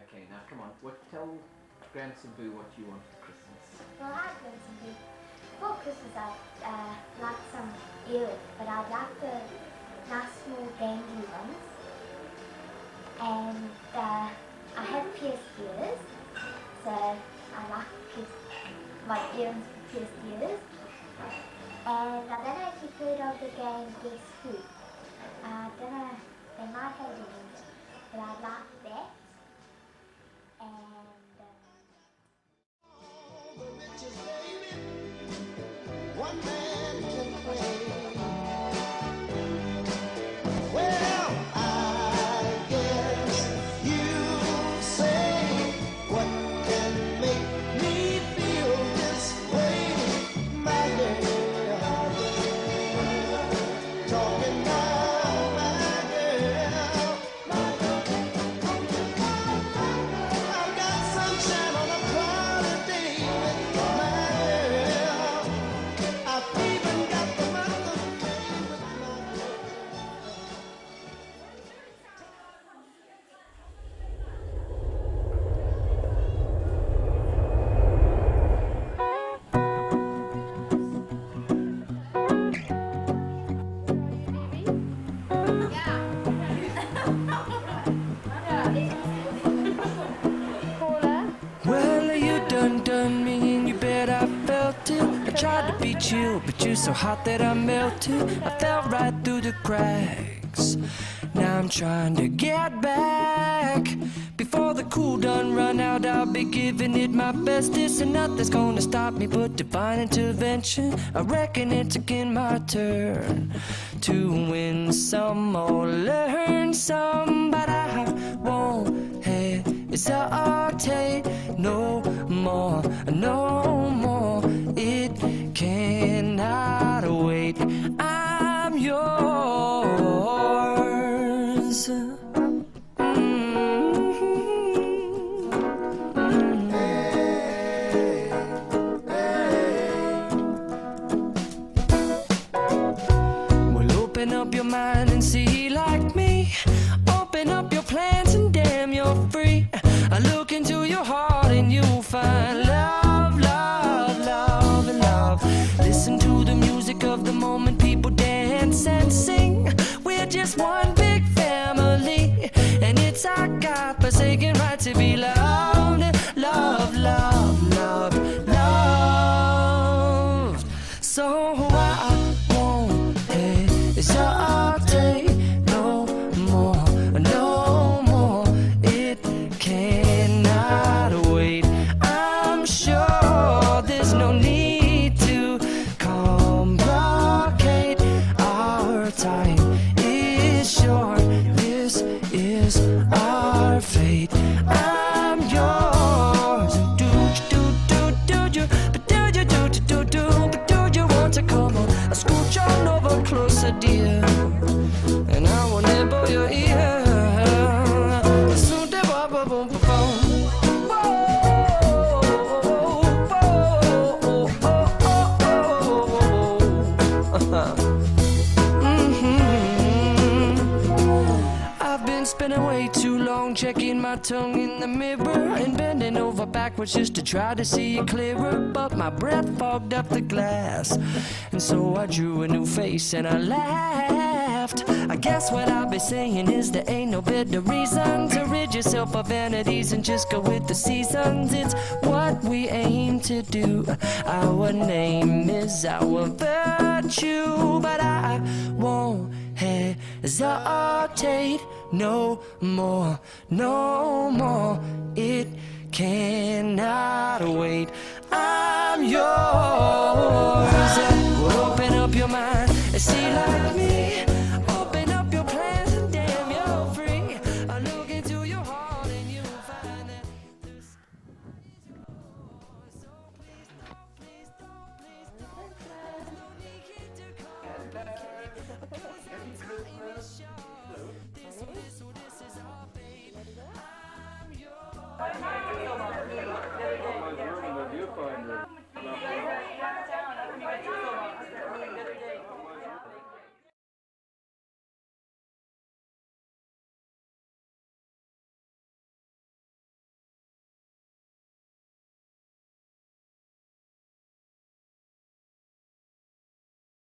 Okay, now come on. Tell Grandson Boo what you want for Christmas. Well, hi Grandson Boo. For Christmas I'd like some earrings, but I'd like the nice small gangy ones. And I have pierced ears, so I like my earrings with pierced ears. And I don't know if you've heard of the game Guess Who. I don't know, they might have it in it, but I'd like that. The richest baby, one man can play. Well, I guess you say, what can make me feel this way, my girl? Talking about my girl, my girl. I've got sunshine on a cloudy day with my girl. I've even got the month of May with my girl. Well, you done me and you bet I felt it. I tried to be chill, but you're so hot that I melted. I fell right through the cracks. Now I'm trying to get back. Before the cool done run out, I'll be giving it my bestest. And nothing's gonna stop me but divine intervention. I reckon it's again my turn to win some or learn some. But I won't hesitate no more, no more. It cannot wait. I'm yours. Well, open up your mind and see like me. Open up your plans and damn, you're free. I look into your heart and you'll find love, love, love, and love. Listen to the music of the moment, people dance and sing. We're just one big family, and it's our God-forsaken right to be loved, loved, loved, loved, loved. So I won't hesitate no more, no more. It cannot wait. I'm sure there's no need to complicate. Our time is short. This is our fate. I'm yours. my tongue in the mirror and bending over backwards just to try to see it clearer. But my breath fogged up the glass, and so I drew a new face and I laughed. I guess what I'll be saying is there ain't no better reason to rid yourself of vanities and just go with the seasons. It's what we aim to do. Our name is our virtue, but I won't hesitate no more, no more. It cannot wait. I'm yours.